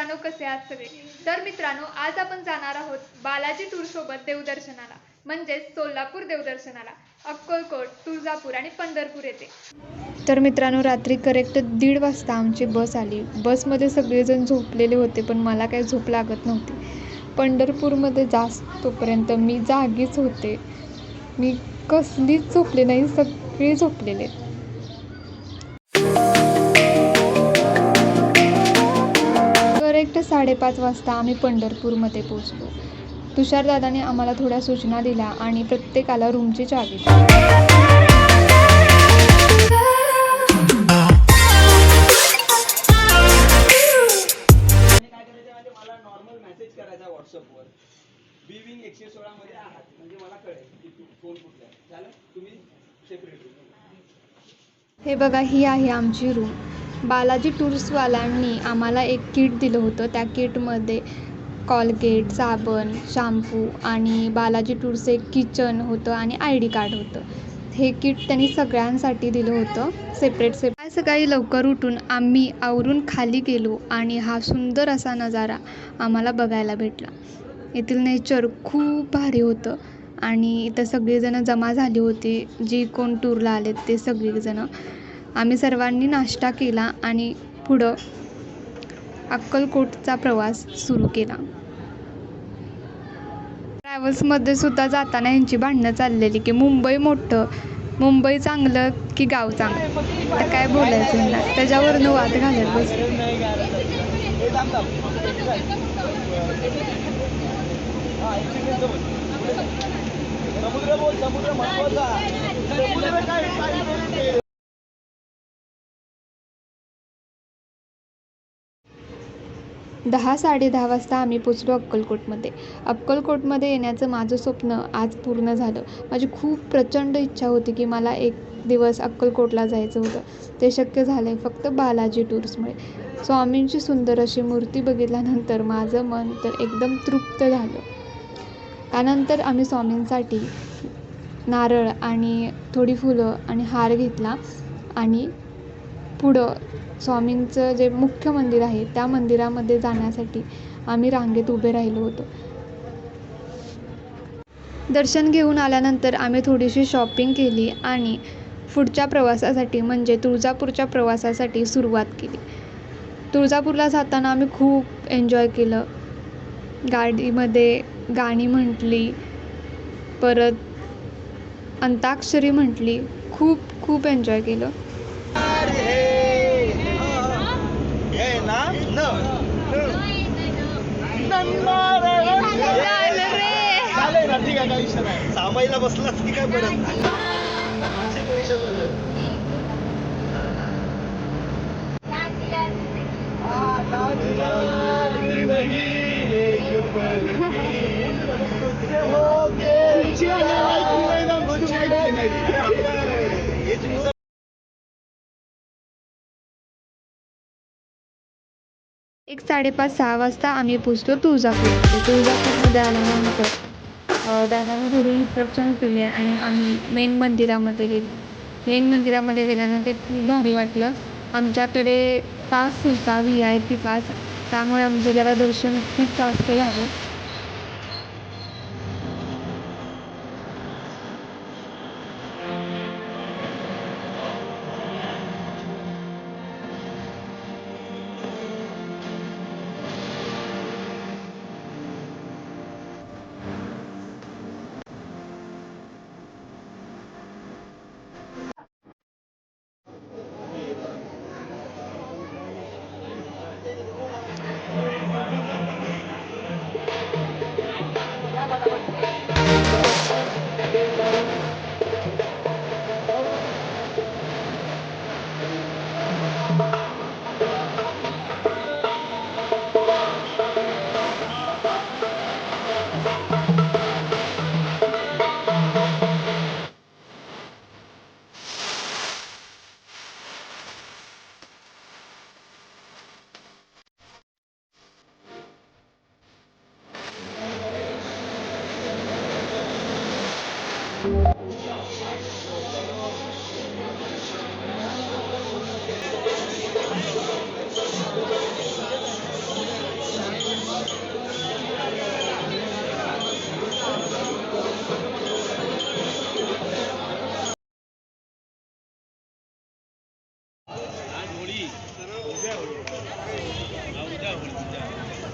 मित्रांनो, कसे आहात सगळे? तर मित्रांनो, आज आपण जाणार आहोत बालाजी टूर सोबत देवदर्शनाला, म्हणजेच सोलापूर देवदर्शनाला, अक्कलकोट, तुळजापूर आणि पंढरपूर येथे. तर मित्रांनो, रात्री करेक्ट 1:30 वाजता आमची बस आली. बसमध्ये सगळेजण झोपलेले होते, पण मला काही झोप लागत नव्हती. पंढरपूरमध्ये जास्तोपर्यंत मी जागीच होते. मी कसलीच झोपले नाही, सगळे झोपलेले. करेक्ट 5:30 वाजता आम्ही पंढरपूरमध्ये पोहोचलो. तुषारदादाने आम्हाला थोड्या सूचना दिल्या आणि प्रत्येकाला रूमची चावी दिली. मला नॉर्मल मेसेज करायचा व्हॉट्सअपवर बिविंग 116 मध्ये आहात, म्हणजे मला कळेल की फोन कुठला आहे. झालं, तुम्ही सेपरेट रूम. हे बघा, ही आहे आमची रूम. बालाजी टूर्सवाल्यांनी आम्हाला एक किट दिलं होतं. त्या किटमध्ये कॉलगेट, साबण, शॅम्पू आणि बालाजी टूरचं एक किचन होतं आणि ID कार्ड होतं. हे किट त्यांनी सगळ्यांसाठी दिलं होतं, सेपरेट. सकाळी लवकर उठून आम्ही आवरून खाली गेलो आणि हा सुंदर असा नजारा आम्हाला बघायला भेटला. येथील नेचर खूप भारी होतं आणि इथं सगळेजणं जमा झाली होती, जी कोण टूरला आलेत ते सगळेजणं. आम्ही सर्वांनी नाश्ता केला आणि पुढं अक्कलकोटचा प्रवास सुरू केला. ट्रॅव्हल्समध्ये सुद्धा जाताना यांची भांडणं चाललेली की मुंबई मोठं, मुंबई चांगलं की गाव चांगलं. तर काय बोलायचं यांना, त्याच्यावरनं वाद घालत बसले. समुद्र बोल, समुद्र महत्वाचा. समुद्र काय 10-10:30 वाजता आम्ही पोचलो अक्कलकोटमध्ये. अक्कलकोटमध्ये येण्याचं माझं स्वप्न आज पूर्ण झालं. माझी खूप प्रचंड इच्छा होती की मला एक दिवस अक्कलकोटला जायचं होतं. ते शक्य झालं आहे फक्त बालाजी टूर्समुळे. स्वामींची सुंदर अशी मूर्ती बघितल्यानंतर माझं मन तर एकदम तृप्त झालं. त्यानंतर आम्ही स्वामींसाठी नारळ आणि थोडी फुलं आणि हार घेतला आणि पुढं स्वामींचं जे मुख्य मंदिर आहे त्या मंदिरामध्ये जाण्यासाठी आम्ही रांगेत उभे राहिलो होतो. दर्शन घेऊन आल्यानंतर आम्ही थोडीशी शॉपिंग केली आणि पुढच्या प्रवासासाठी म्हणजे तुळजापूरच्या प्रवासासाठी सुरुवात केली. तुळजापूरला जाताना आम्ही खूप एन्जॉय केलं. गाडीमध्ये गाणी म्हटली, परत अंताक्षरी म्हटली, खूप एन्जॉय केलं. ठीक आहे, काही विषय नाही. सामाईला बसलाच की काय परत. एक 5:30-6 वाजता आम्ही पोचलो तुळजापूरमध्ये. तुळजापूरमध्ये आल्यानंतर दादाने थोडी इन्स्ट्रक्शन केली आणि आम्ही मेन मंदिरामध्ये गेलो. मेन मंदिरामध्ये गेल्यानंतर खूप भारी वाटलं. आमच्याकडे पास होता, VIP पास, त्यामुळे आमचं जरा दर्शन खूप जास्त झालं.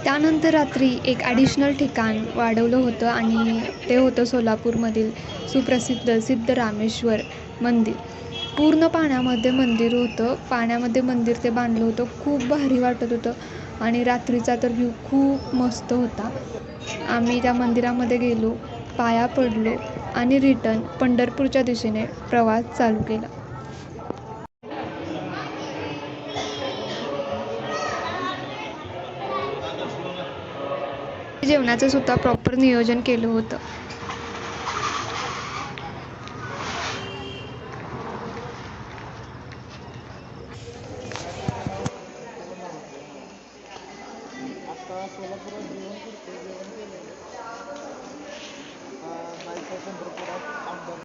त्यानंतर रात्री एक ॲडिशनल ठिकाण वाढवलं होतं आणि ते होतं सोलापूरमधील सुप्रसिद्ध सिद्धरामेश्वर मंदिर. पूर्ण पाण्यामध्ये मंदिर होतं. पाण्यामध्ये मंदिर ते बांधलं होतं. खूप भारी वाटत होतं आणि रात्रीचा तर व्ह्यू खूप मस्त होता. आम्ही त्या मंदिरामध्ये गेलो, पाया पडलो आणि रिटर्न पंढरपूरच्या दिशेने प्रवास चालू केला. जेवणाचं सुद्धा प्रॉपर नियोजन केलं होतं. आता सोलापुरात जेवण करतो, जेवण केलेलं जायचं पंढरपुरात आमदार.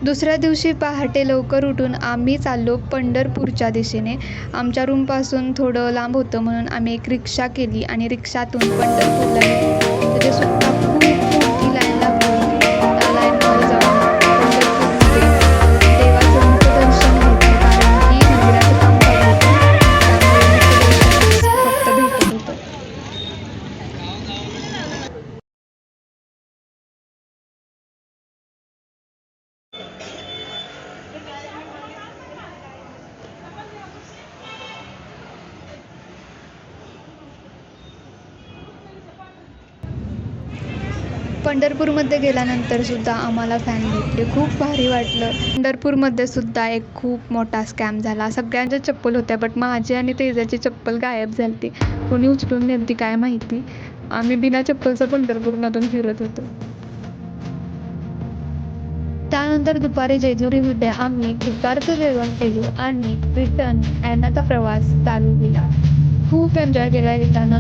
दुसऱ्या दिवशी पहाटे लवकर उठून आम्ही चाललो पंढरपूरच्या दिशेने. आमच्या रूमपासून थोडं लांब होतं म्हणून आम्ही एक रिक्षा केली आणि रिक्षातून पंढरपूरला गेलो. तिथे सुद्धा खूप मोठी लाईन लागली होती. त्या लाईनमध्ये जाऊन पंढरपूरमध्ये देवाचं मुखदर्शन घेतलं कारण की मंदिराचं काम चालू होतं. त्यामुळे मुखदर्शन फक्त भेटत होतं. पंढरपूरमध्ये गेल्यानंतर सुद्धा आम्हाला फॅन भेटले. खूप भारी वाटलं. पंढरपूरमध्ये सुद्धा एक खूप मोठा स्कॅम झाला. सगळ्यांच्या चप्पल होत्या बट माझी आणि तेजाची चप्पल गायब झाली होती. कोणी उचलून नेलती काय माहिती. आम्ही बिना चप्पलचं पंढरपूरमधून फिरत होतो. त्यानंतर दुपारी जेजुरीमध्ये आम्ही दुपारचं जेवण केलं आणि रिटर्न येण्याचा प्रवास चालू केला. खूप एन्जॉय केला येताना.